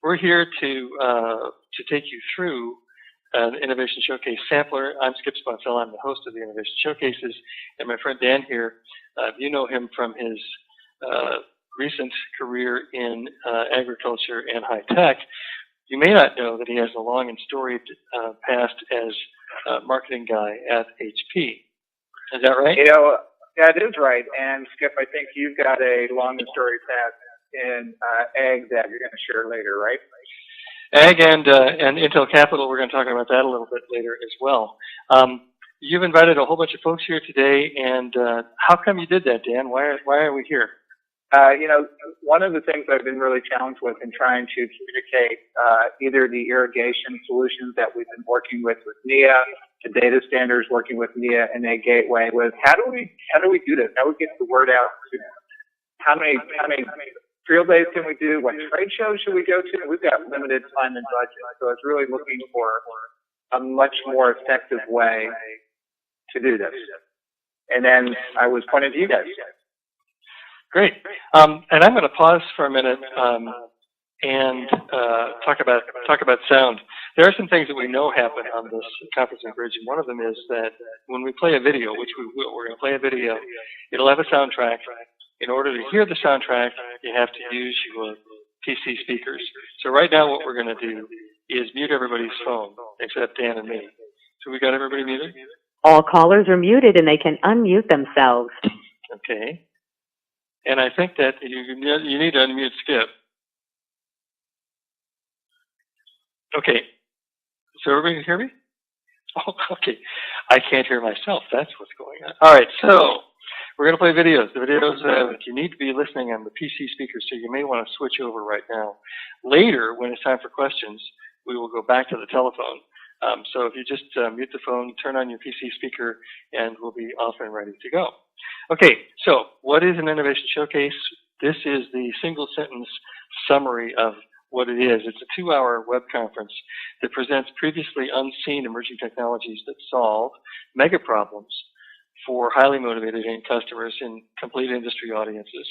We're here to take you through an Innovation Showcase sampler. I'm Skip Sponsell. I'm the host of the Innovation Showcases, and my friend Dan here, you know him from his recent career in agriculture and high tech. You may not know that he has a long and storied past as a marketing guy at HP. Is that right? You know, that is right. And Skip, I think you've got a long and storied past in ag that you're going to share later, right? Ag and Intel Capital, we're going to talk about that a little bit later as well. You've invited a whole bunch of folks here today, and how come you did that, Dan? Why are we here? You know, one of the things I've been really challenged with in trying to communicate either the irrigation solutions that we've been working with NIA, the data standards working with NIA and a gateway, was how do we do this? How do we get the word out? How many field days can we do? What trade shows should we go to? We've got limited time and budget, so it's really looking for a much more effective way to do this. And then I was pointing to you guys. Great. And I'm going to pause for a minute and talk about sound. There are some things that we know happen on this conferencing bridge, and one of them is that when we play a video, which we will, we're going to play a video, it'll have a soundtrack. In order to hear the soundtrack, you have to use your PC speakers. So right now what we're going to do is mute everybody's phone, except Dan and me. So we got everybody muted? All callers are muted and they can unmute themselves. Okay. And I think that you need to unmute Skip. Okay. So everybody can hear me? Oh, okay. I can't hear myself. That's what's going on. All right. So we're going to play videos. The videos, you need to be listening on the PC speakers, so you may want to switch over right now. Later, when it's time for questions, we will go back to the telephone. So if you just mute the phone, turn on your PC speaker, and we'll be off and ready to go. Okay, so what is an Innovation Showcase? This is the single sentence summary of what it is. It's a 2-hour web conference that presents previously unseen emerging technologies that solve mega problems for highly motivated end customers in complete industry audiences,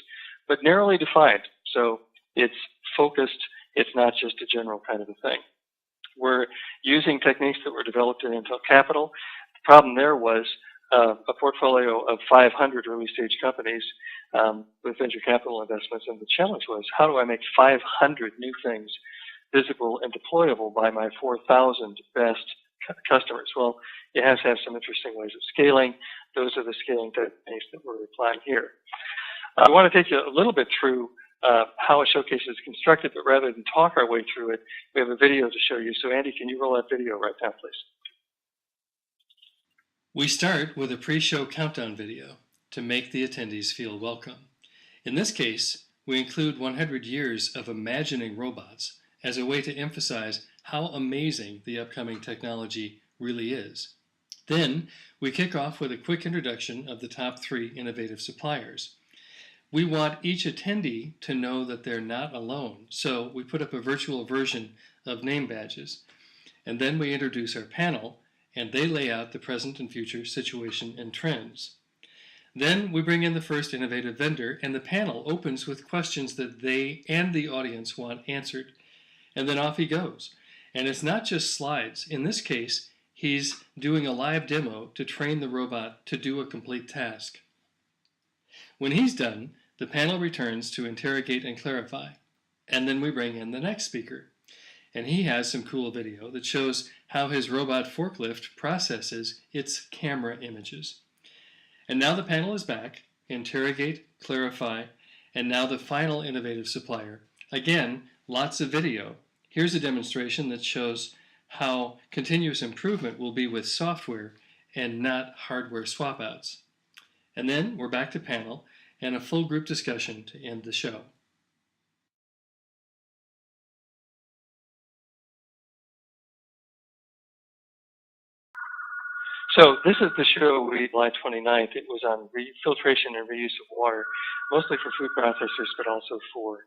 but narrowly defined. So it's focused, it's not just a general kind of a thing. We're using techniques that were developed in Intel Capital. The problem there was a portfolio of 500 early stage companies with venture capital investments, and the challenge was, how do I make 500 new things visible and deployable by my 4,000 best customers? Well, it has to have some interesting ways of scaling. Those are the scaling techniques that we're applying here. I want to take you a little bit through how a showcase is constructed, but rather than talk our way through it, we have a video to show you. So Andy, can you roll that video right now, please? We start with a pre-show countdown video to make the attendees feel welcome. In this case, we include 100 years of imagining robots as a way to emphasize how amazing the upcoming technology really is. Then, we kick off with a quick introduction of the top 3 innovative suppliers. We want each attendee to know that they're not alone, so we put up a virtual version of name badges. And then we introduce our panel, and they lay out the present and future situation and trends. Then we bring in the first innovative vendor, and the panel opens with questions that they and the audience want answered. And then off he goes. And it's not just slides. In this case, he's doing a live demo to train the robot to do a complete task. When he's done, the panel returns to interrogate and clarify. And then we bring in the next speaker. And he has some cool video that shows how his robot forklift processes its camera images. And now the panel is back, interrogate, clarify, and now the final innovative supplier. Again, lots of video. Here's a demonstration that shows how continuous improvement will be with software and not hardware swap outs. And then we're back to panel and a full group discussion to end the show. So this is the show we did July 29th. It was on filtration and reuse of water, mostly for food processors, but also for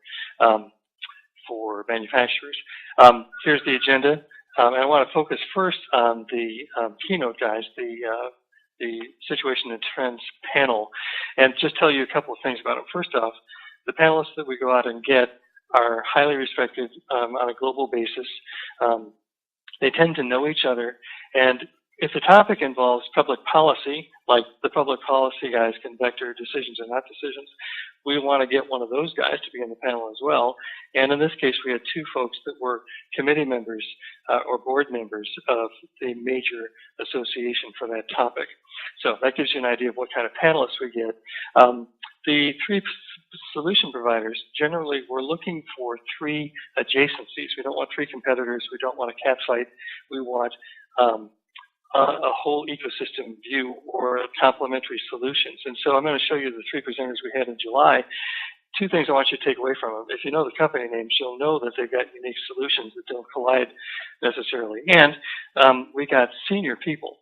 manufacturers. Here's the agenda. And I want to focus first on the keynote guys, the Situation and Trends panel, and just tell you a couple of things about it. First off, the panelists that we go out and get are highly respected on a global basis. They tend to know each other, and if the topic involves public policy, like the public policy guys can vector decisions or not decisions, we want to get one of those guys to be on the panel as well. And in this case, we had two folks that were committee members or board members of the major association for that topic. So that gives you an idea of what kind of panelists we get. The three solution providers, generally we're looking for three adjacencies. We don't want three competitors. We don't want a catfight. We want a whole ecosystem view or complementary solutions. And so I'm going to show you the three presenters we had in July. Two things I want you to take away from them. If you know the company names, you'll know that they've got unique solutions that don't collide necessarily. And we got senior people.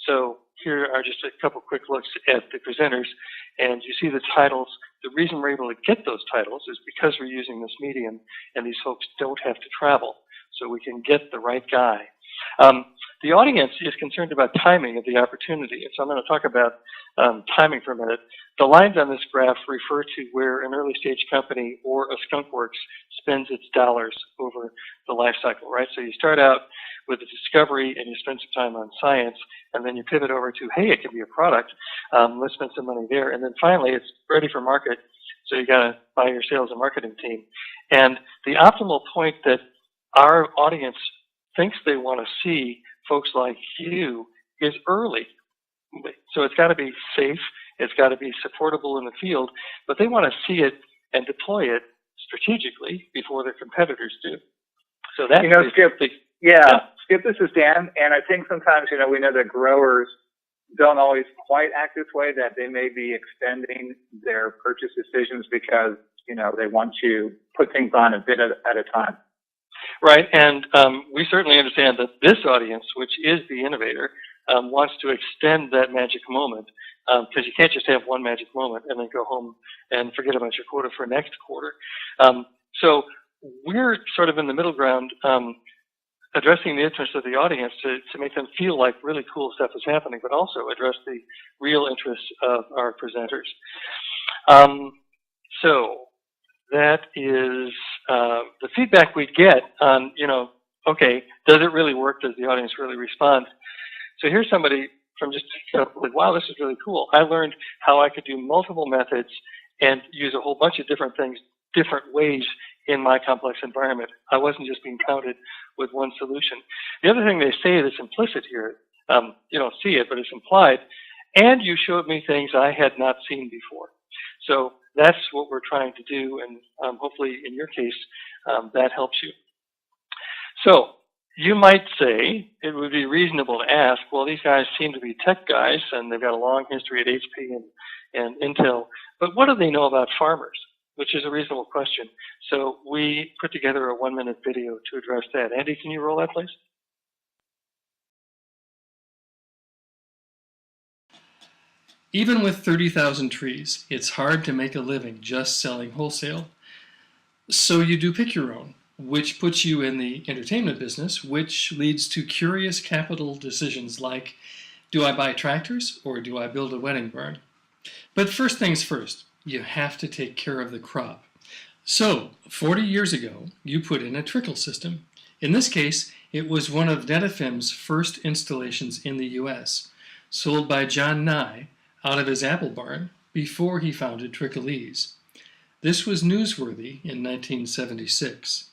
So here are just a couple quick looks at the presenters, and you see the titles. The reason we're able to get those titles is because we're using this medium, and these folks don't have to travel, so we can get the right guy. The audience is concerned about timing of the opportunity, and so I'm going to talk about timing for a minute. The lines on this graph refer to where an early stage company or a skunkworks spends its dollars over the life cycle, right? So you start out with a discovery and you spend some time on science, and then you pivot over to, hey, it can be a product. Let's spend some money there. And then finally, it's ready for market, so you got to buy your sales and marketing team. And the optimal point that our audience thinks they want to see folks like you is early. So it's got to be safe, it's got to be supportable in the field, but they want to see it and deploy it strategically before their competitors do. So that's Skip, Skip, this is Dan, and I think sometimes, we know that growers don't always quite act this way, that they may be extending their purchase decisions because, they want to put things on a bit at a time. Right, and we certainly understand that this audience, which is the innovator, wants to extend that magic moment, because you can't just have one magic moment and then go home and forget about your quota for next quarter. So we're sort of in the middle ground, addressing the interest of the audience to make them feel like really cool stuff is happening, but also address the real interests of our presenters. So that is the feedback we get on, okay, does it really work? Does the audience really respond? So here's somebody from just, like, wow, this is really cool. I learned how I could do multiple methods and use a whole bunch of different things, different ways in my complex environment. I wasn't just being counted with one solution. The other thing they say that's implicit here, you don't see it, but it's implied, and you showed me things I had not seen before. So that's what we're trying to do, and hopefully in your case, that helps you. So you might say it would be reasonable to ask, well, these guys seem to be tech guys, and they've got a long history at HP and Intel, but what do they know about farmers? Which is a reasonable question. So we put together a 1-minute video to address that. Andy, can you roll that, please? Even with 30,000 trees, it's hard to make a living just selling wholesale. So you do pick your own, which puts you in the entertainment business, which leads to curious capital decisions like, do I buy tractors or do I build a wedding barn? But first things first, you have to take care of the crop. So 40 years ago, you put in a trickle system. In this case, it was one of Netafim's first installations in the US, sold by John Nye out of his apple barn before he founded Trickleese. This was newsworthy in 1976.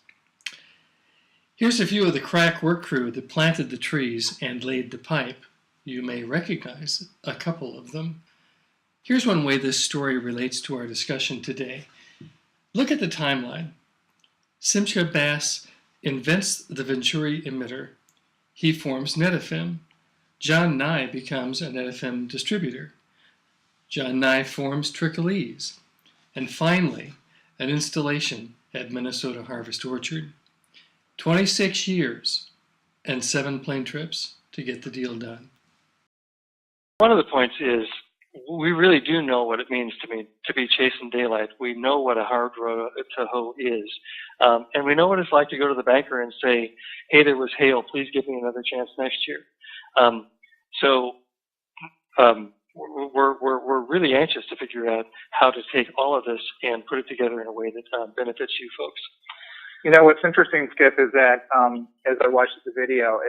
Here's a few of the crack work crew that planted the trees and laid the pipe. You may recognize a couple of them. Here's one way this story relates to our discussion today. Look at the timeline. Simcha Bass invents the Venturi emitter. He forms Netafim. John Nye becomes a Netafim distributor. John Nye forms Trickleese. And finally, an installation at Minnesota Harvest Orchard. 26 years and 7 plane trips to get the deal done. One of the points is we really do know what it means to be chasing daylight. We know what a hard road to hoe is. And we know what it's like to go to the banker and say, hey, there was hail. Please give me another chance next year. we're really anxious to figure out how to take all of this and put it together in a way that benefits you folks. You know, what's interesting, Skip, is that as I watched the video,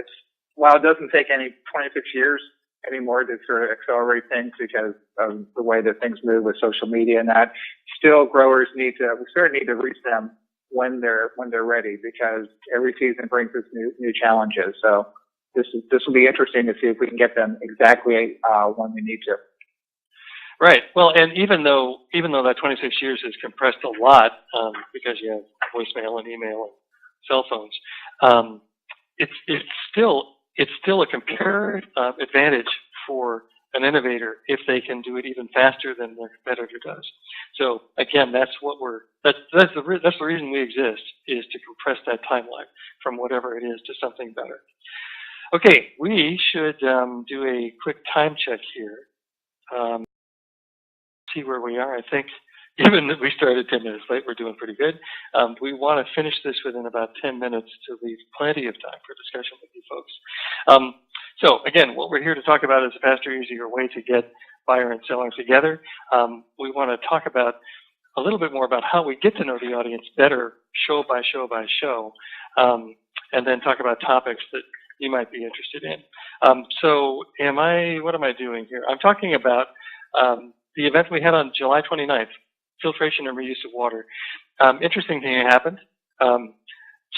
while it doesn't take any 26 years anymore to sort of accelerate things because of the way that things move with social media and that, still growers we sort of need to reach them when they're ready, because every season brings us new challenges. So this will be interesting to see if we can get them exactly when we need to. Right. Well, and even though that 26 years is compressed a lot because you have voicemail and email and cell phones, it's still a comparative advantage for an innovator if they can do it even faster than their competitor does. So again, that's the reason we exist, is to compress that timeline from whatever it is to something better. Okay, we should do a quick time check here. See where we are. I think, given that we started 10 minutes late, we're doing pretty good. We want to finish this within about 10 minutes to leave plenty of time for discussion with you folks. So again, what we're here to talk about is a faster, easier way to get buyer and seller together. We want to talk about a little bit more about how we get to know the audience better, show by show by show, and then talk about topics that you might be interested in. So what am I doing here? I'm talking about the event we had on July 29th, filtration and reuse of water. Interesting thing happened.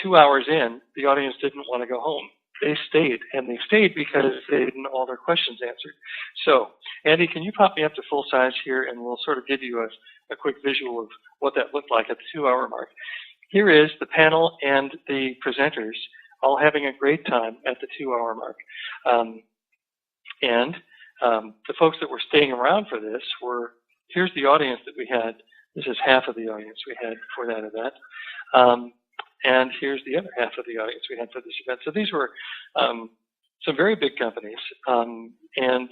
2 hours in, the audience didn't want to go home. They stayed, and they stayed because they didn't all their questions answered. So, Andy, can you pop me up to full size here, and we'll sort of give you a quick visual of what that looked like at the 2 hour mark. Here is the panel and the presenters all having a great time at the 2 hour mark. The folks that were staying around for this here's the audience that we had. This is half of the audience we had for that event. And here's the other half of the audience we had for this event. So these were some very big companies. And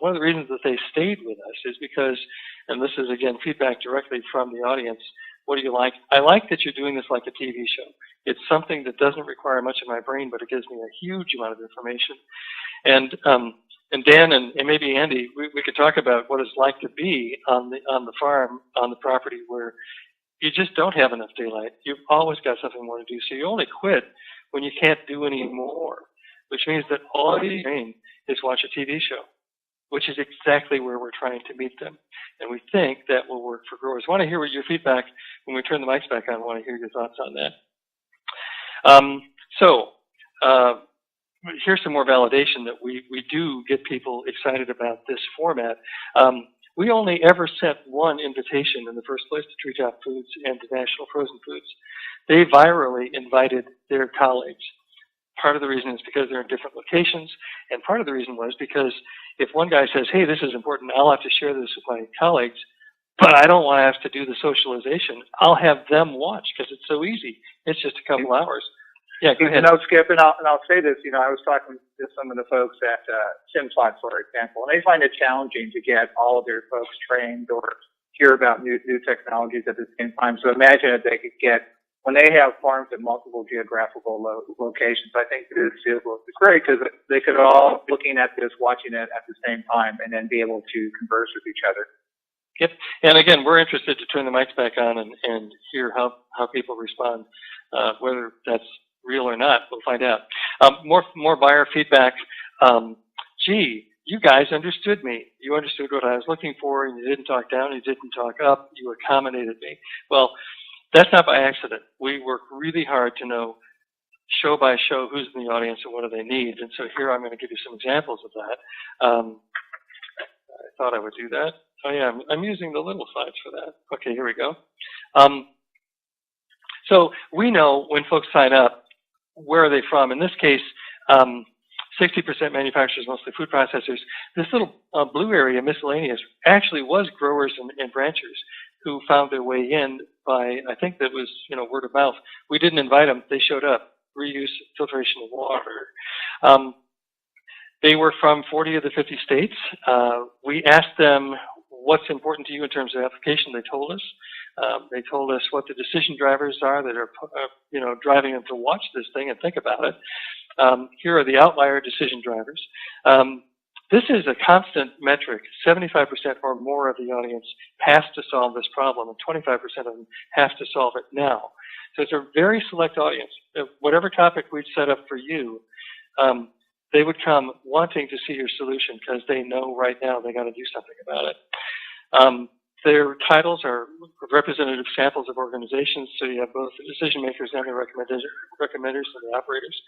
one of the reasons that they stayed with us is because, and this is again feedback directly from the audience, what do you like? I like that you're doing this like a TV show. It's something that doesn't require much of my brain, but it gives me a huge amount of information. And Dan and maybe Andy, we could talk about what it's like to be on the farm, on the property where you just don't have enough daylight. You've always got something more to do. So you only quit when you can't do any more, which means that all you're doing is watch a TV show, which is exactly where we're trying to meet them. And we think that will work for growers. I want to hear what your feedback, when we turn the mics back on, I want to hear your thoughts on that. Here's some more validation that we do get people excited about this format. We only ever sent one invitation in the first place to Treetop Foods and to National Frozen Foods. They virally invited their colleagues. Part of the reason is because they're in different locations, and part of the reason was because if one guy says, hey, this is important, I'll have to share this with my colleagues, but I don't want to have to do the socialization. I'll have them watch because it's so easy. It's just a couple hours. Yeah, go ahead. You know, Skip, and I'll say this, I was talking to some of the folks at Simplot, for example, and they find it challenging to get all of their folks trained or hear about new technologies at the same time. So imagine if they could get, when they have farms at multiple geographical locations, I think this is great because they could all be looking at this, watching it at the same time, and then be able to converse with each other. Yep. And again, we're interested to turn the mics back on and hear how people respond, whether that's real or not. We'll find out. More buyer feedback. Gee, you guys understood me. You understood what I was looking for, and you didn't talk down, you didn't talk up, you accommodated me. Well, that's not by accident. We work really hard to know show by show who's in the audience and what do they need. And so here I'm going to give you some examples of that. I thought I would do that. Oh yeah, I'm using the little slides for that. Okay, here we go. So we know when folks sign up, where are they from? In this case, 60% manufacturers, mostly food processors. This little blue area, miscellaneous, actually was growers and ranchers who found their way in by, I think that was, word of mouth. We didn't invite them. They showed up. Reuse, filtration of water. They were from 40 of the 50 states. We asked them, what's important to you in terms of application? They told us. They told us what the decision drivers are that are, driving them to watch this thing and think about it. Here are the outlier decision drivers. This is a constant metric. 75% or more of the audience has to solve this problem, and 25% of them have to solve it now. So it's a very select audience. Whatever topic we'd set up for you, they would come wanting to see your solution because they know right now they got to do something about it. Their titles are representative samples of organizations, so you have both the decision makers and the recommenders and the operators.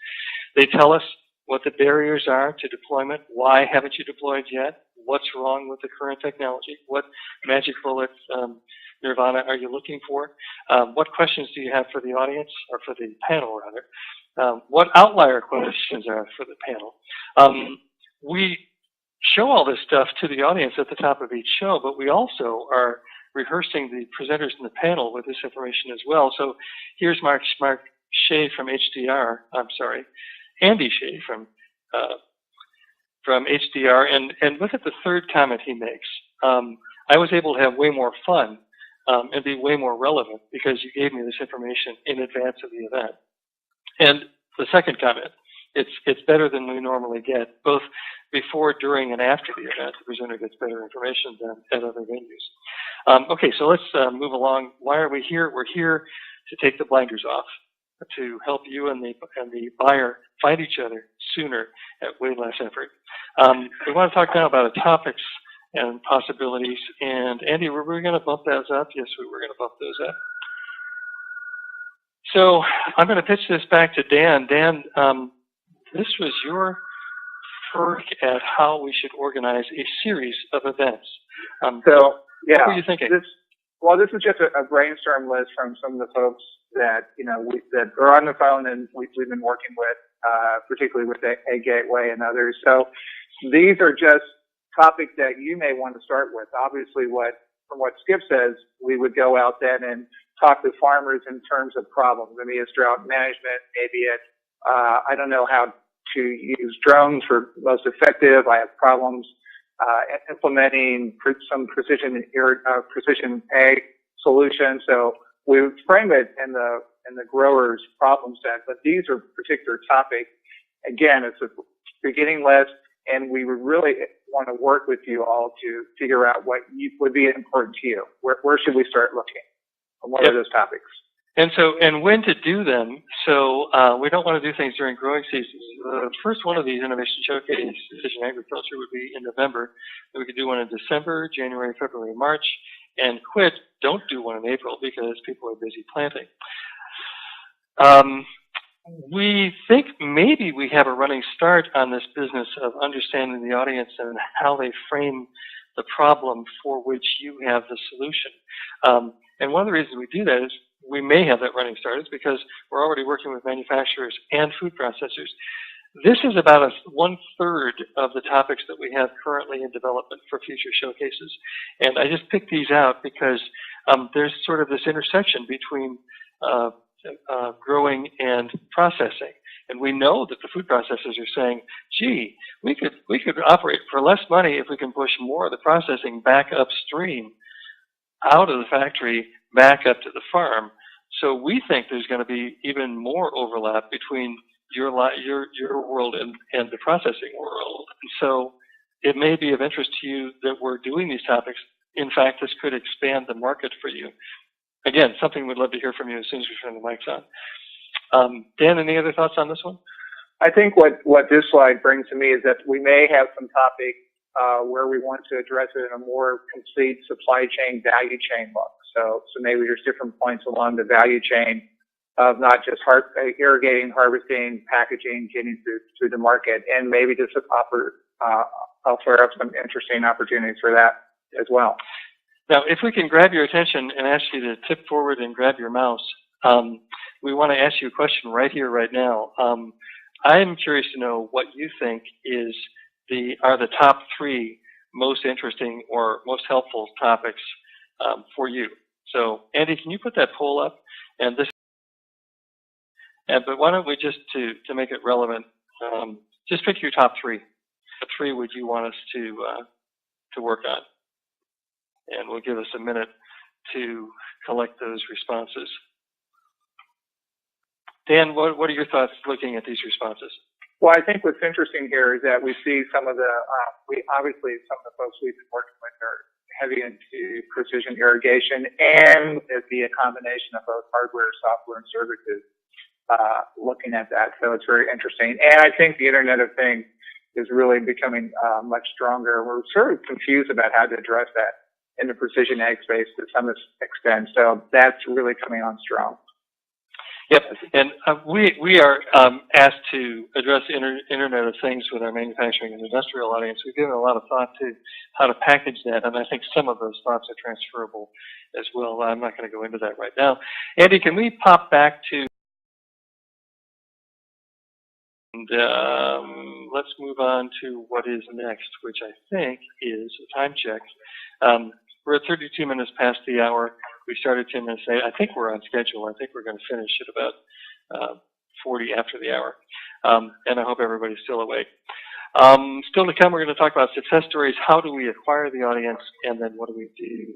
They tell us what the barriers are to deployment. Why haven't you deployed yet? What's wrong with the current technology? What magic bullet nirvana are you looking for? What questions do you have for the audience, or for the panel rather? What outlier questions are for the panel? We show all this stuff to the audience at the top of each show, but we also are rehearsing the presenters in the panel with this information as well. So here's Mark Shea from HDR, Andy Shea from HDR, and look at the third comment he makes. I was able to have way more fun and be way more relevant because you gave me this information in advance of the event. And the second comment, it's better than we normally get, both before, during, and after the event. The presenter gets better information than at other venues. Okay, so let's move along. Why are we here? We're here to take the blinders off, to help you and the buyer find each other sooner at way less effort. We want to talk now about the topics and possibilities. And Andy, were we going to bump those up? Yes, we were going to bump those up. So I'm going to pitch this back to Dan. Dan, this was your work at how we should organize a series of events. So, yeah. What were you thinking? This is just a brainstorm list from some of the folks that, that are on the phone and we've been working with, particularly with A Gateway and others. So these are just topics that you may want to start with. Obviously, from what Skip says, we would go out then and talk to farmers in terms of problems. Maybe it's drought management, maybe it's, I don't know how to use drones for most effective. I have problems implementing some precision ag solution. So we would frame it in the grower's problem set, but these are particular topics. Again, it's a beginning list, and we would really want to work with you all to figure out what would be important to you. Where should we start looking? And what are those topics? And when to do them. So we don't want to do things during growing seasons. The first one of these innovation showcases, Precision Agriculture, would be in November. We could do one in December, January, February, March, and don't do one in April because people are busy planting. We think maybe we have a running start on this business of understanding the audience and how they frame the problem for which you have the solution. And one of the reasons we do that is we may have that running start is because we're already working with manufacturers and food processors. This is about 1/3 of the topics that we have currently in development for future showcases. And I just picked these out because there's sort of this intersection between growing and processing. And we know that the food processors are saying, gee, we could operate for less money if we can push more of the processing back upstream out of the factory back up to the farm. So we think there's going to be even more overlap between your world and the processing world. And so it may be of interest to you that we're doing these topics. In fact, this could expand the market for you. Again, something we'd love to hear from you as soon as we turn the mics on. Dan, any other thoughts on this one? I think what this slide brings to me is that we may have some topic where we want to address it in a more complete supply chain, value chain look. So maybe there's different points along the value chain of not just irrigating, harvesting, packaging, getting through the market, and maybe just I'll flare up some interesting opportunities for that as well. Now, if we can grab your attention and ask you to tip forward and grab your mouse, we want to ask you a question right here, right now. I am curious to know what you think are the top 3 most interesting or most helpful topics for you. So, Andy, can you put that poll up? But why don't we just to make it relevant, just pick your top 3. What 3 would you want us to work on? And we'll give us a minute to collect those responses. Dan, what are your thoughts looking at these responses? Well, I think what's interesting here is that we see some of the folks we've been working with are heavy into precision irrigation, and it'd be a combination of both hardware, software, and services looking at that. So it's very interesting. And I think the Internet of Things is really becoming much stronger. We're sort of confused about how to address that in the precision ag space to some extent. So that's really coming on strong. Yep, and we are asked to address the Internet of Things with our manufacturing and industrial audience. We've given a lot of thought to how to package that, and I think some of those thoughts are transferable as well. I'm not going to go into that right now. Andy, can we pop back to, and let's move on to what is next, which I think is a time check. We're at 32 minutes past the hour. We started 10 minutes late. I think we're on schedule. I think we're going to finish at about 40 after the hour. And I hope everybody's still awake. Still to come, we're going to talk about success stories. How do we acquire the audience? And then what do we do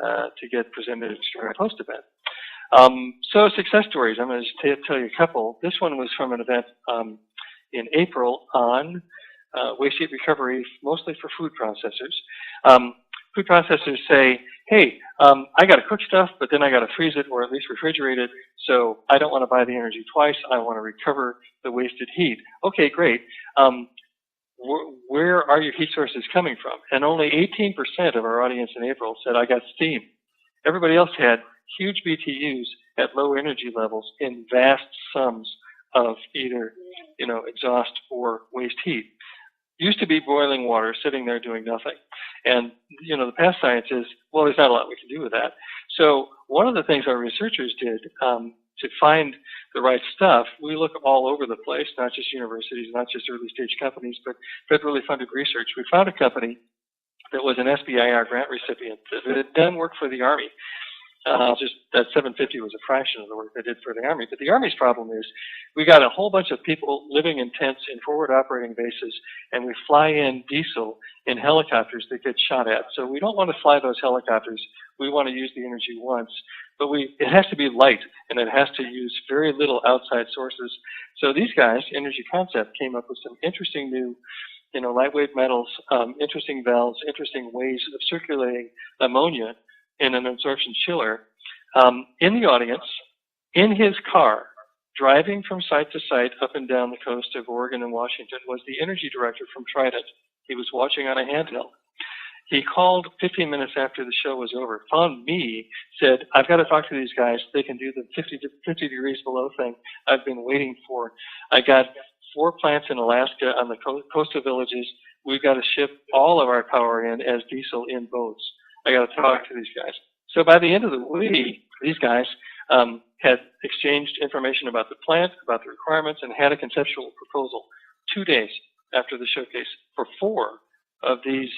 to get presented during a post-event? So success stories, I'm going to just tell you a couple. This one was from an event in April on waste heat recovery, mostly for food processors. Food processors say, hey, I got to cook stuff, but then I got to freeze it or at least refrigerate it, so I don't want to buy the energy twice. I want to recover the wasted heat. Okay, great. Where are your heat sources coming from? And only 18% of our audience in April said, I got steam. Everybody else had huge BTUs at low energy levels in vast sums of either, exhaust or waste heat. Used to be boiling water sitting there doing nothing. And, the past science is, well, there's not a lot we can do with that. So one of the things our researchers did to find the right stuff, we look all over the place, not just universities, not just early stage companies, but federally funded research. We found a company that was an SBIR grant recipient that had done work for the Army. Just that 750 was a fraction of the work they did for the Army. But the Army's problem is we got a whole bunch of people living in tents in forward operating bases, and we fly in diesel in helicopters that get shot at. So we don't want to fly those helicopters. We want to use the energy once. But it has to be light, and it has to use very little outside sources. So these guys, Energy Concept, came up with some interesting new lightweight metals, interesting valves, interesting ways of circulating ammonia in an absorption chiller. In the audience, in his car, driving from site to site up and down the coast of Oregon and Washington, was the energy director from Trident. He was watching on a handheld. He called 15 minutes after the show was over, found me, said, I've got to talk to these guys. They can do the 50 degrees below thing I've been waiting for. I got 4 plants in Alaska on the coastal villages. We've got to ship all of our power in as diesel in boats. I got to talk to these guys. So by the end of the week, these guys had exchanged information about the plant, about the requirements, and had a conceptual proposal 2 days after the showcase for 4 of these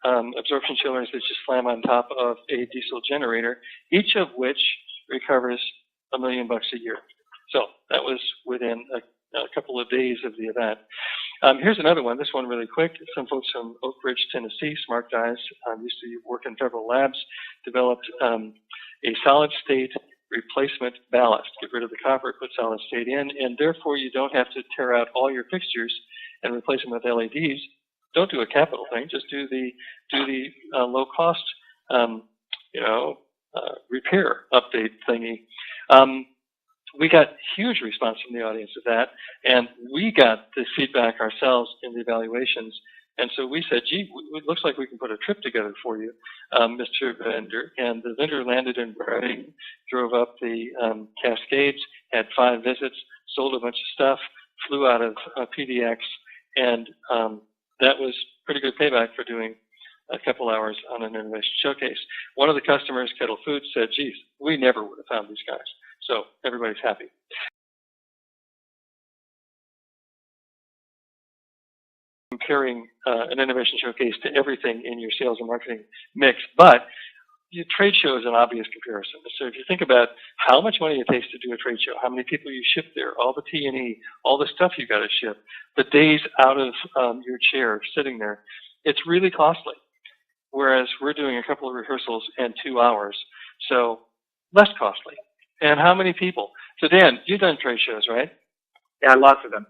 absorption chillers that just slam on top of a diesel generator, each of which recovers $1 million a year. So that was within a couple of days of the event. Here's another one, this one really quick. Some folks from Oak Ridge, Tennessee, smart guys, used to work in federal labs, developed a solid state replacement ballast. Get rid of the copper, put solid state in, and therefore you don't have to tear out all your fixtures and replace them with LEDs. Don't do a capital thing, just do the low cost, repair update thingy. We got huge response from the audience of that, and we got the feedback ourselves in the evaluations. And so we said, gee, it looks like we can put a trip together for you, Mr. Vendor. And the vendor landed in Redding, drove up the Cascades, had 5 visits, sold a bunch of stuff, flew out of PDX, and that was pretty good payback for doing a couple hours on an innovation showcase. One of the customers, Kettle Foods, said, geez, we never would have found these guys. So everybody's happy. Comparing an innovation showcase to everything in your sales and marketing mix, but your trade show is an obvious comparison. So if you think about how much money it takes to do a trade show, how many people you ship there, all the T&E, all the stuff you got to ship, the days out of your chair sitting there, it's really costly. Whereas we're doing a couple of rehearsals in 2 hours, so less costly. And how many people? So Dan, you've done trade shows, right? Yeah, lots of them.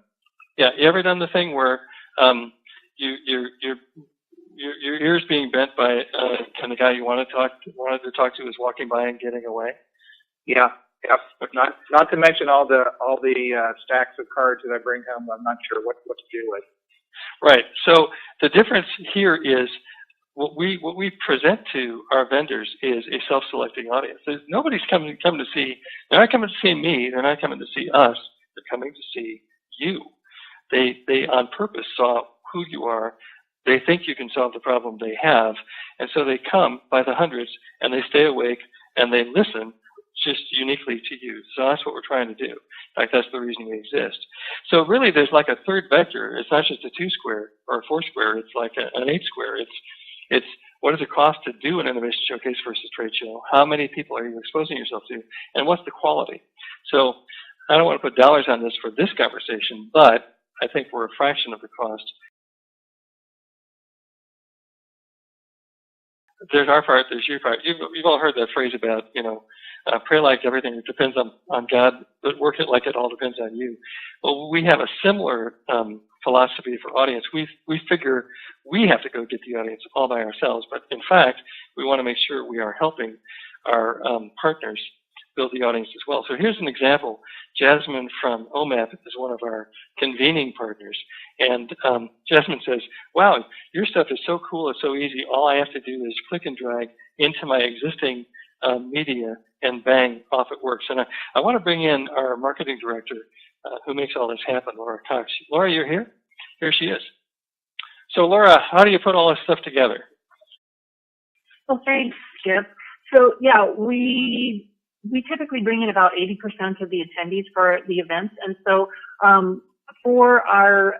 Yeah, you ever done the thing where your ears being bent by and the guy you wanted to talk to is walking by and getting away? Yeah. Yep. Not to mention all the stacks of cards that I bring home. I'm not sure what to do with. Right. So the difference here is what we present to our vendors is a self-selecting audience. Nobody's coming to see. They're not coming to see me. They're not coming to see us. They're coming to see you. They on purpose saw who you are. They think you can solve the problem they have, and so they come by the hundreds, and they stay awake and they listen just uniquely to you. So that's what we're trying to do. In fact, that's the reason we exist. So really, there's like a third vector. It's not just a 2 square or a 4 square. It's like an 8 square. It's what does it cost to do an innovation showcase versus trade show? How many people are you exposing yourself to? And what's the quality? So I don't want to put dollars on this for this conversation, but I think we're a fraction of the cost. There's our part, there's your part. You've all heard that phrase about, pray like everything it depends on God, but work it like it all depends on you. Well, we have a similar philosophy for audience. We figure we have to go get the audience all by ourselves, but in fact, we want to make sure we are helping our partners build the audience as well. So here's an example. Jasmine from OMAP is one of our convening partners. And Jasmine says, wow, your stuff is so cool, it's so easy. All I have to do is click and drag into my existing media and bang, off it works. And I want to bring in our marketing director who makes all this happen, Laura Cox. Laura, you're here? Here she is. So Laura, how do you put all this stuff together? Well, thanks, Skip. So yeah, we typically bring in about 80% of the attendees for the events. And so for our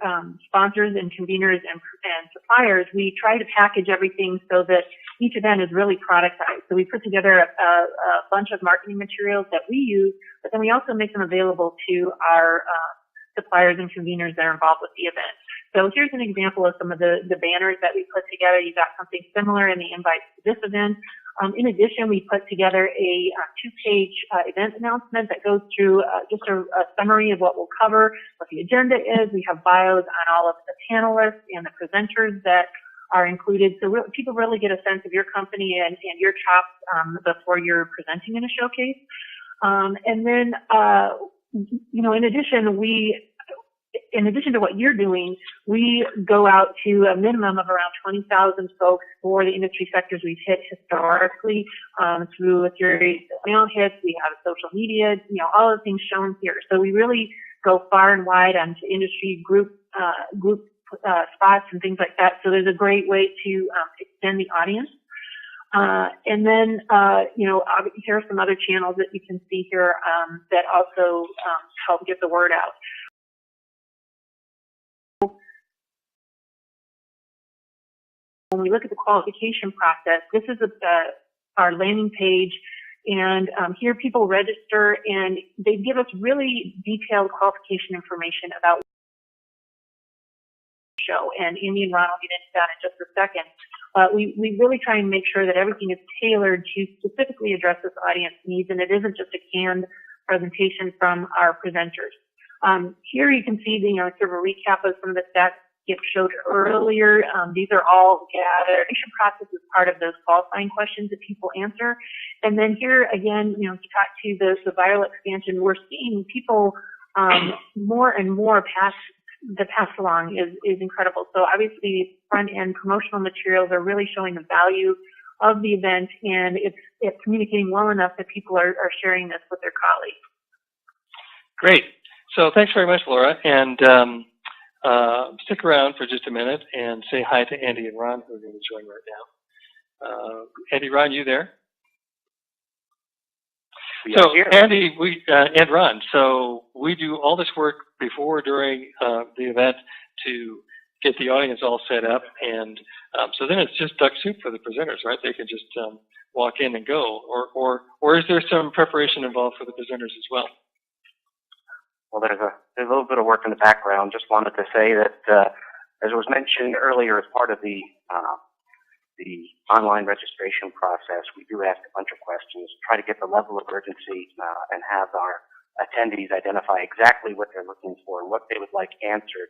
sponsors and conveners and suppliers, we try to package everything so that each event is really productized. So we put together a bunch of marketing materials that we use, but then we also make them available to our suppliers and conveners that are involved with the event. So here's an example of some of the banners that we put together. You got something similar in the invites to this event. In addition, we put together a 2-page event announcement that goes through just a summary of what we'll cover, what the agenda is. We have bios on all of the panelists and the presenters that are included. So people really get a sense of your company and your chops before you're presenting in a showcase. And then, in addition to what you're doing, we go out to a minimum of around 20,000 folks for the industry sectors we've hit historically through a series of mail hits. We have social media, all of the things shown here. So we really go far and wide onto industry group spots and things like that. So there's a great way to extend the audience. And then, here are some other channels that you can see here that also help get the word out. When we look at the qualification process, this is our landing page, and here people register, and they give us really detailed qualification information about the show, and Andy and Ron will get into that in just a second. We really try and make sure that everything is tailored to specifically address this audience needs, and it isn't just a canned presentation from our presenters. Here you can see sort of a recap of some of the stats Skip showed earlier. These are all gathered. The process is part of those qualifying questions that people answer. And then here again, to talk to the viral expansion, we're seeing people more and more the pass along is incredible. So obviously front end promotional materials are really showing the value of the event, and it's communicating well enough that people are sharing this with their colleagues. Great. So thanks very much, Laura. And stick around for just a minute and say hi to Andy and Ron, who are going to join right now. Andy, Ron, you there? So Andy, and Ron, so we do all this work before, during the event to get the audience all set up, and so then it's just duck soup for the presenters, right? They can just walk in and go, or is there some preparation involved for the presenters as well? Well, there's a little bit of work in the background. Just wanted to say that, as was mentioned earlier, as part of the online registration process, we do ask a bunch of questions, try to get the level of urgency, and have our attendees identify exactly what they're looking for and what they would like answered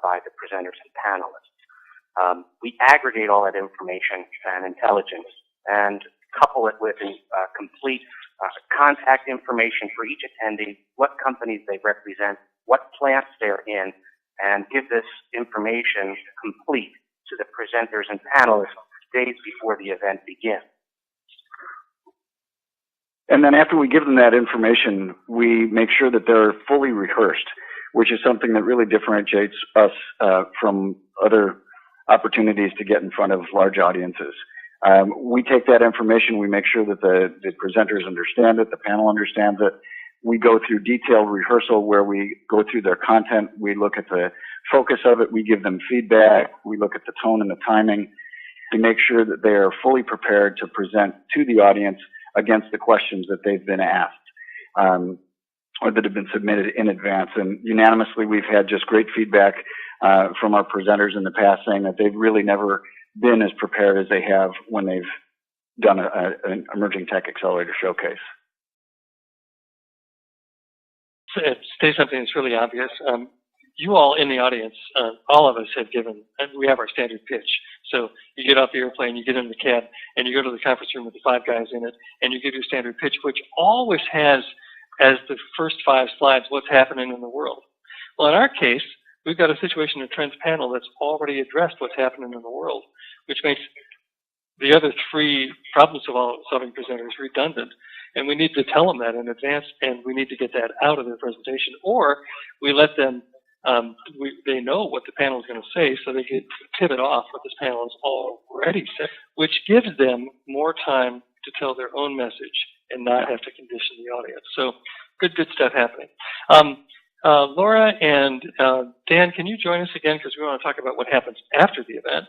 by the presenters and panelists. We aggregate all that information and intelligence and couple it with complete contact information for each attendee, what companies they represent, what plants they're in, and give this information complete to the presenters and panelists days before the event begins. And then after we give them that information, we make sure that they're fully rehearsed, which is something that really differentiates us from other opportunities to get in front of large audiences. We take that information, we make sure that the presenters understand it, the panel understands it. We go through detailed rehearsal where we go through their content, we look at the focus of it, we give them feedback, we look at the tone and the timing to make sure that they are fully prepared to present to the audience against the questions that they've been asked or that have been submitted in advance. And unanimously, we've had just great feedback from our presenters in the past saying that they've really never been as prepared as they have when they've done an Emerging Tech Accelerator showcase. Say something that's really obvious. You all in the audience, all of us have given, and we have our standard pitch. So you get off the airplane, you get in the cab, and you go to the conference room with the 5 guys in it, and you give your standard pitch, which always has as the first 5 slides what's happening in the world. Well, in our case, we've got a situation in Trent's panel that's already addressed what's happening in the world, which makes the other 3 problem-solving presenters redundant. And we need to tell them that in advance, and we need to get that out of their presentation. Or we let them, they know what the panel is going to say, so they can pivot off what this panel is already said, which gives them more time to tell their own message and not have to condition the audience. So good stuff happening. Laura and Dan, can you join us again, because we want to talk about what happens after the event.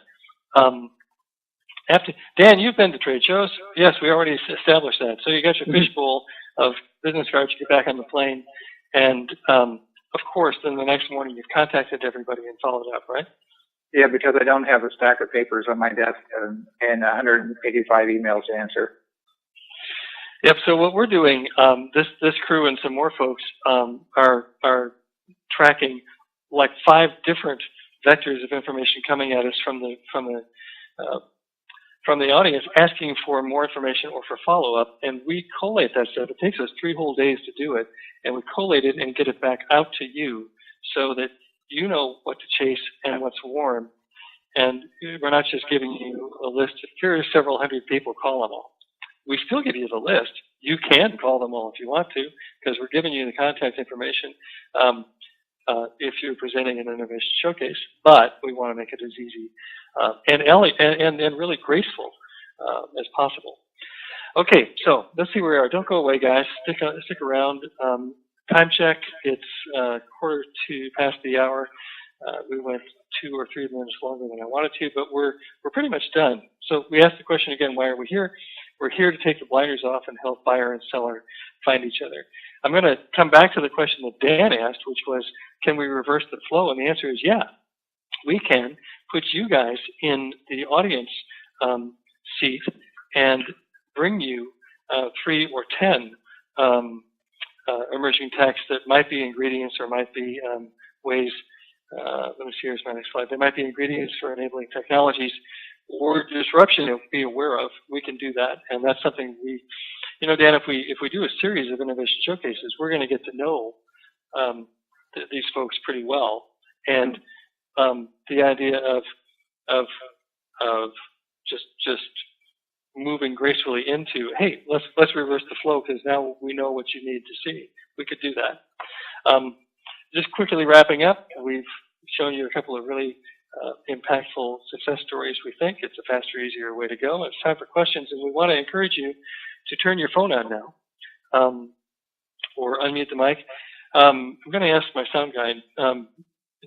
Dan, you've been to trade shows. Yes, we already established that. So you got your fishbowl of business cards, you get back on the plane, and of course, then the next morning you've contacted everybody and followed up, right? Yeah, because I don't have a stack of papers on my desk and 185 emails to answer. Yep. So what we're doing, this crew and some more folks are tracking like 5 different vectors of information coming at us from the audience, asking for more information or for follow-up, and we collate that stuff. It takes us 3 whole days to do it, and we collate it and get it back out to you so that you know what to chase and what's warm. And we're not just giving you a list of, here are several hundred people, call them all. We still give you the list. You can call them all if you want to, because we're giving you the contact information if you're presenting an innovation showcase, but we want to make it as easy and really graceful as possible. Okay, so let's see where we are. Don't go away, guys. Stick around. Time check. It's 1/4 past the hour. We went 2 or 3 minutes longer than I wanted to, but we're pretty much done. So we asked the question again, why are we here? We're here to take the blinders off and help buyer and seller find each other. I'm going to come back to the question that Dan asked, which was, can we reverse the flow? And the answer is yeah. We can put you guys in the audience seat and bring you 3 or 10 emerging techs that might be ingredients or might be ways, let me see, here's my next slide. They might be ingredients for enabling technologies or disruption to be aware of. We can do that, and that's something we, you know, Dan, if we do a series of innovation showcases, we're going to get to know these folks pretty well, and the idea of just moving gracefully into, hey, let's reverse the flow because now we know what you need to see. We could do that. Just quickly wrapping up, we've shown you a couple of really impactful success stories. We think it's a faster, easier way to go. It's time for questions, and we want to encourage you to turn your phone on now or unmute the mic. I'm going to ask my sound guy,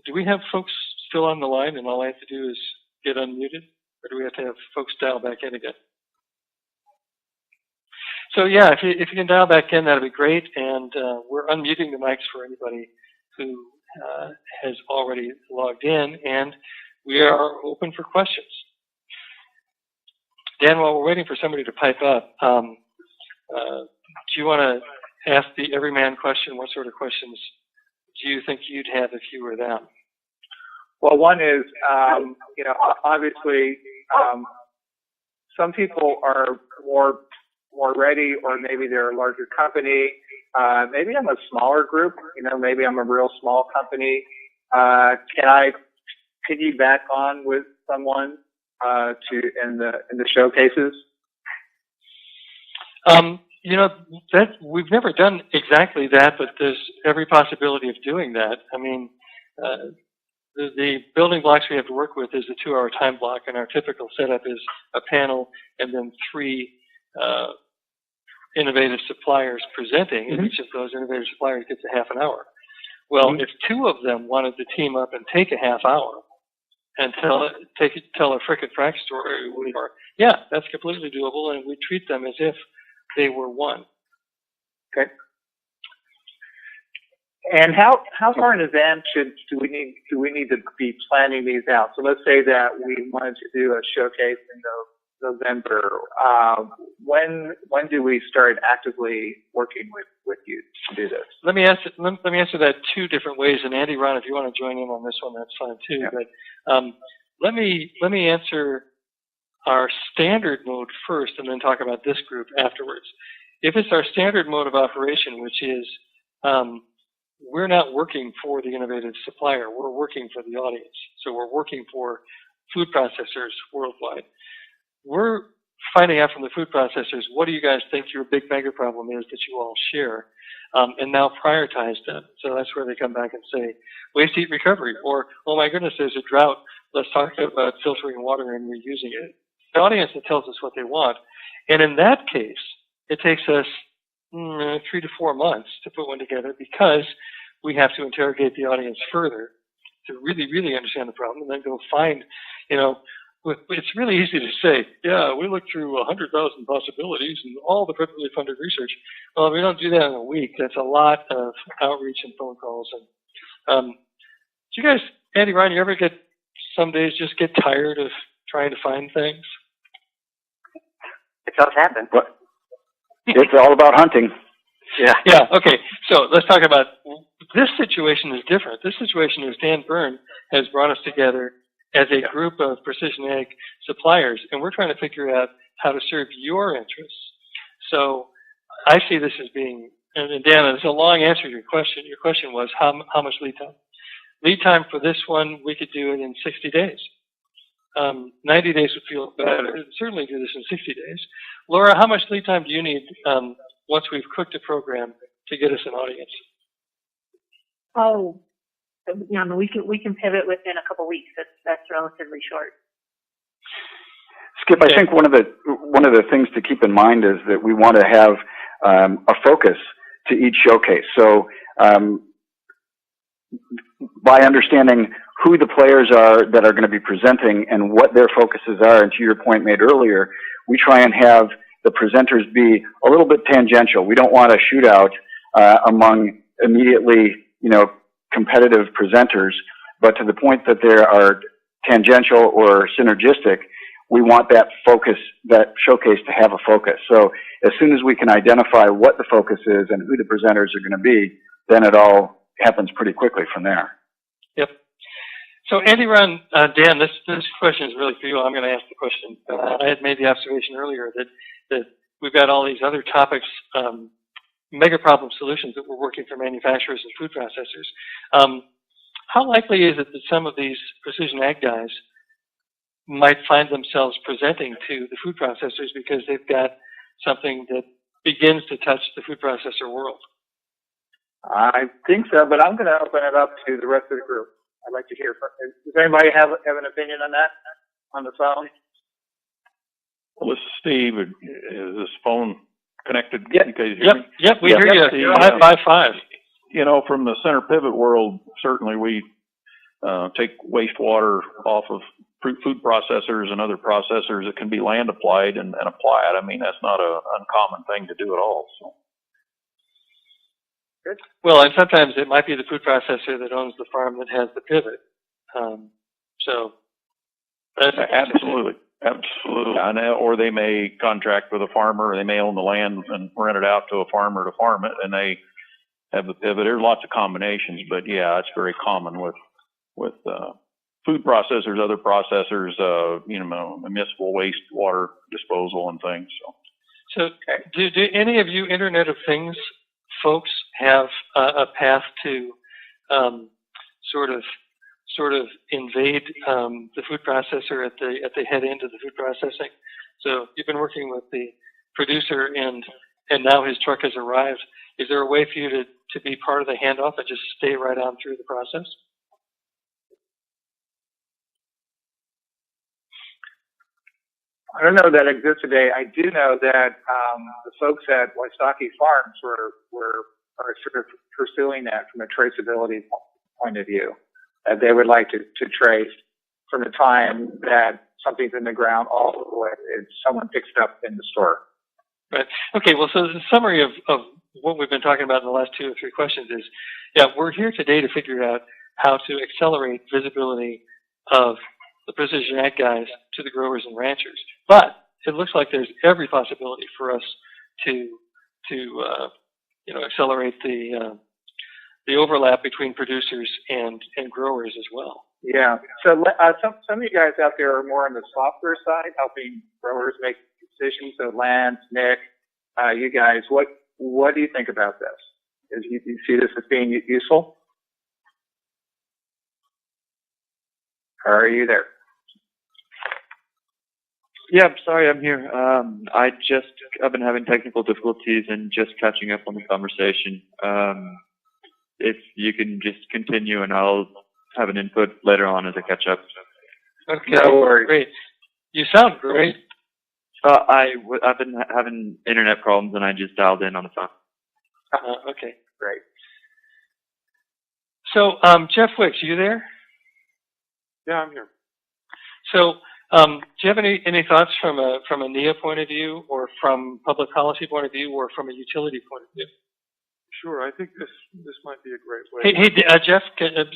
do we have folks still on the line and all I have to do is get unmuted, or do we have to have folks dial back in again? So yeah, if you can dial back in, that'd be great. And we're unmuting the mics for anybody who has already logged in, and we are open for questions. Dan, while we're waiting for somebody to pipe up, do you want to ask the everyman question. What sort of questions do you think you'd have if you were them? Well, one is, you know, obviously, some people are more ready, or maybe they're a larger company. Maybe I'm a smaller group. You know, maybe I'm a real small company. Can I piggyback on with someone in the showcases? You know, that we've never done exactly that, but there's every possibility of doing that. I mean, the building blocks we have to work with is a 2-hour time block, and our typical setup is a panel and then 3 innovative suppliers presenting, and each of those innovative suppliers gets a half an hour. Well, if 2 of them wanted to team up and take a half hour and tell a frickin' frack story, yeah, that's completely doable, and we treat them as if they were one. Okay. And how far in advance do we need to be planning these out? So let's say that we wanted to do a showcase in November. When do we start actively working with you to do this? Let me answer that 2 different ways. And Andy, Ron, if you want to join in on this one, that's fine too. Yeah. But let me answer our standard mode first, and then talk about this group afterwards. If it's our standard mode of operation, which is we're not working for the innovative supplier, we're working for the audience. So we're working for food processors worldwide. We're finding out from the food processors, what do you guys think your big mega problem is that you all share, and now prioritize them. So that's where they come back and say, waste heat recovery, or, oh my goodness, there's a drought, let's talk about filtering water and reusing it. The audience that tells us what they want. And in that case, it takes us 3 to 4 months to put one together, because we have to interrogate the audience further to really, really understand the problem, and then go find, you know, it's really easy to say, yeah, we looked through 100,000 possibilities and all the federally funded research. Well, we don't do that in a week. That's a lot of outreach and phone calls. And do you guys, Andy, Ryan, you ever get some days just get tired of trying to find things? It does happen. What? It's all about hunting. Yeah. Yeah. Okay. So let's talk about this situation. Is different. This situation is Dan Byrne has brought us together as a group of precision ag suppliers, and we're trying to figure out how to serve your interests. So I see this as being, and Dan, it's a long answer to your question. Your question was how much lead time? Lead time for this one, we could do it in 60 days. 90 days would feel better. Certainly do this in 60 days. Laura, how much lead time do you need once we've cooked a program to get us an audience? Oh, yeah, I mean, we can pivot within a couple weeks. That's relatively short. Skip, I think one of the things to keep in mind is that we want to have a focus to each showcase. So by understanding who the players are that are going to be presenting and what their focuses are, and to your point made earlier, we try and have the presenters be a little bit tangential. We don't want a shootout among immediately, you know, competitive presenters, but to the point that there are tangential or synergistic, we want that focus, that showcase to have a focus. So as soon as we can identify what the focus is and who the presenters are going to be, then it all happens pretty quickly from there. Yep. So Andy, Ron, Dan, this question is really for you. I'm going to ask the question. I had made the observation earlier that we've got all these other topics, mega problem solutions that we're working for manufacturers and food processors. How likely is it that some of these precision ag guys might find themselves presenting to the food processors because they've got something that begins to touch the food processor world? I think so, but I'm going to open it up to the rest of the group. I'd like to hear from. Does anybody have an opinion on that on the phone? Well, this is Steve. Is this phone connected? Yep. You guys hear me? Yep, we hear you. 555. You know, from the center pivot world, certainly we take wastewater off of food processors and other processors that can be land applied and apply it. I mean, that's not an uncommon thing to do at all. So. Good. Well, and sometimes it might be the food processor that owns the farm that has the pivot. So that's absolutely. Absolutely. Or they may contract with a farmer, or they may own the land and rent it out to a farmer to farm it, and they have the pivot. There's lots of combinations, but yeah, it's very common with food processors, other processors, municipal wastewater disposal and things. So do any of you Internet of Things folks have a path to sort of invade the food processor at the head end of the food processing? So you've been working with the producer and now his truck has arrived. Is there a way for you to be part of the handoff and just stay right on through the process? I don't know that exists today. I do know that the folks at Wysocki Farms are sort of pursuing that from a traceability point of view. That they would like to trace from the time that something's in the ground all the way someone picks it up in the store. Right. Okay. Well, so the summary of what we've been talking about in the last 2 or 3 questions is, yeah, we're here today to figure out how to accelerate visibility of the precision ag guys to the growers and ranchers. But it looks like there's every possibility for us to accelerate the overlap between producers and growers as well. Yeah. So some of you guys out there are more on the software side, helping growers make decisions. So Lance, Nick, you guys, what do you think about this? Do you see this as being useful? Or are you there? Yeah, I'm sorry, I'm here. I've been having technical difficulties and just catching up on the conversation. If you can just continue, and I'll have an input later on as I catch up. Okay, no worries. Great. You sound great. I've been having internet problems, and I just dialed in on the phone. Okay, great. So, Jeff Wicks, you there? Yeah, I'm here. So, do you have any thoughts from a NEA point of view, or from public policy point of view, or from a utility point of view? Sure, I think this might be a great way. Hey, Jeff.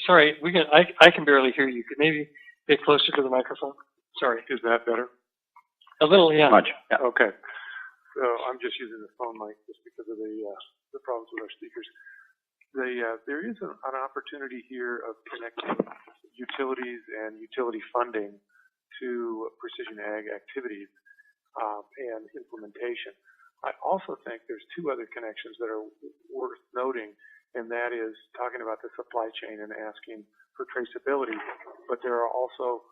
Sorry, I can barely hear you. Could maybe get closer to the microphone? Sorry. Is that better? A little, yeah. Much. Yeah. Okay. So I'm just using the phone mic just because of the problems with our speakers. There is an opportunity here of connecting utilities and utility funding to precision ag activities and implementation. I also think there's 2 other connections that are worth noting, and that is talking about the supply chain and asking for traceability, but there are also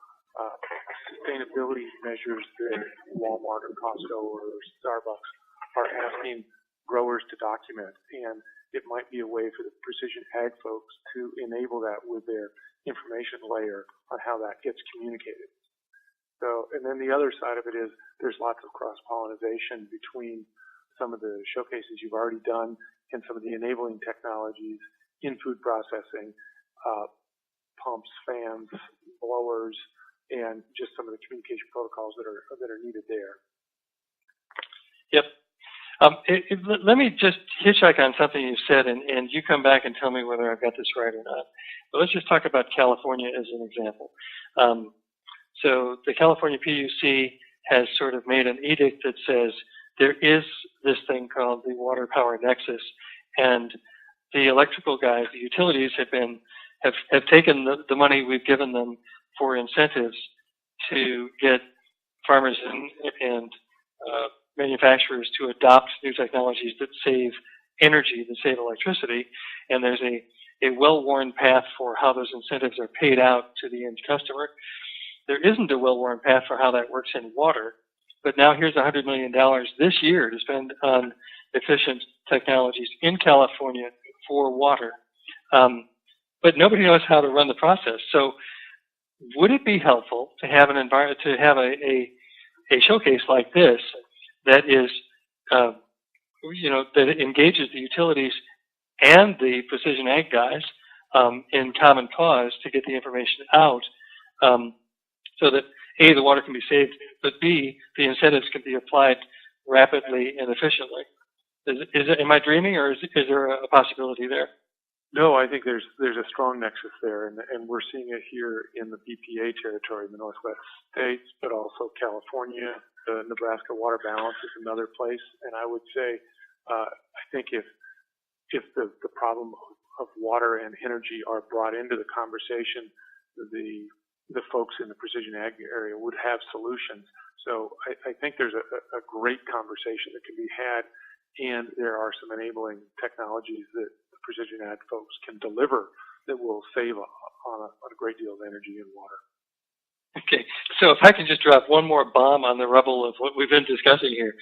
sustainability measures that Walmart or Costco or Starbucks are asking growers to document, and it might be a way for the precision ag folks to enable that with their information layer on how that gets communicated. So, and then the other side of it is there's lots of cross-pollination between some of the showcases you've already done and some of the enabling technologies in food processing, pumps, fans, blowers, and just some of the communication protocols that are needed there. Yep. Let me just hitchhike on something you said, and you come back and tell me whether I've got this right or not. But let's just talk about California as an example. So the California PUC has sort of made an edict that says there is this thing called the Water Power Nexus, and the electrical guys, the utilities, have taken the money we've given them for incentives to get farmers and manufacturers to adopt new technologies that save energy, that save electricity, and there's a well-worn path for how those incentives are paid out to the end customer. There isn't a well-worn path for how that works in water, but now here's $100 million this year to spend on efficient technologies in California for water. But nobody knows how to run the process. So would it be helpful to have a showcase like this that is, that engages the utilities and the precision ag guys in common cause to get the information out, so that A, the water can be saved, but B, the incentives can be applied rapidly and efficiently? Am I dreaming, or is there a possibility there? No, I think there's a strong nexus there, and we're seeing it here in the BPA territory in the Northwest states, but also California. The Nebraska water balance is another place, and I would say I think if the problem of water and energy are brought into the conversation, the folks in the precision ag area would have solutions. So I think there's a great conversation that can be had, and there are some enabling technologies that the precision ag folks can deliver that will save on a great deal of energy and water. Okay, so if I can just drop one more bomb on the rubble of what we've been discussing here.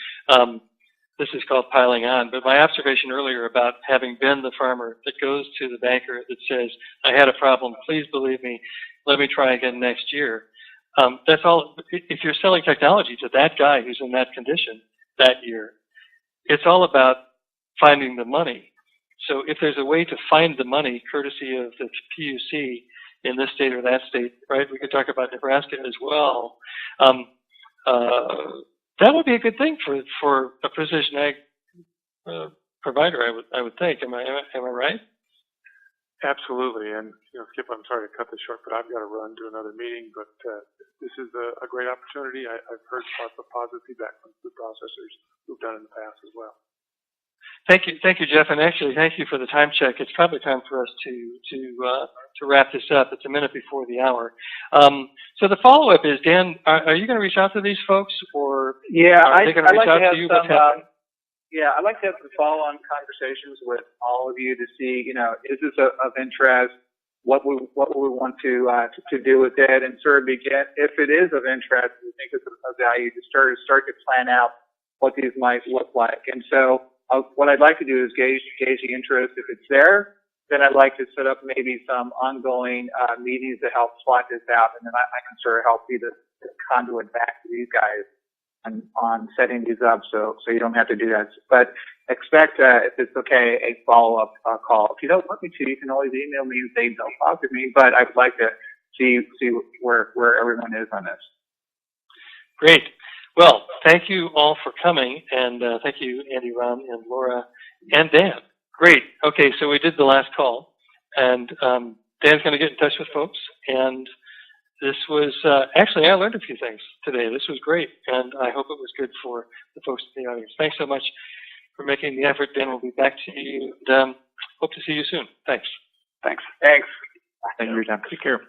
This is called piling on, but my observation earlier about having been the farmer that goes to the banker that says, I had a problem, please believe me, let me try again next year. That's all. If you're selling technology to that guy who's in that condition that year, it's all about finding the money. So if there's a way to find the money, courtesy of the PUC in this state or that state, right? We could talk about Nebraska as well. That would be a good thing for a precision ag provider, I would think. Am I right? Absolutely, and Skip, I'm sorry to cut this short, but I've got to run to another meeting. But this is a great opportunity. I've heard lots of positive feedback from food processors who've done it in the past as well. Thank you, Jeff, and actually, thank you for the time check. It's probably time for us to wrap this up. It's a minute before the hour. So the follow-up is, Dan, are you going to reach out to these folks, or are they going to reach out to you? I'd like to have some follow-on conversations with all of you to see, is this of interest? What we want to do with it, and sort of begin, if it is of interest, we think it's of value to start to plan out what these might look like. And so what I'd like to do is gauge the interest. If it's there, then I'd like to set up maybe some ongoing meetings to help slot this out, and then I can sort of help be the conduit back to these guys on setting these up, so you don't have to do that. But expect, if it's okay, a follow-up call. If you don't want me to, you can always email me and say don't talk to me. But I'd like to see where everyone is on this. Great. Well, thank you all for coming, and thank you, Andy, Ron, and Laura, and Dan. Great. Okay, so we did the last call, and Dan's going to get in touch with folks, and this was, actually, I learned a few things today. This was great, and I hope it was good for the folks in the audience. Thanks so much for making the effort. Dan, we'll be back to you, and hope to see you soon. Thanks. Thanks. Thanks. Thank you for your time. Take care.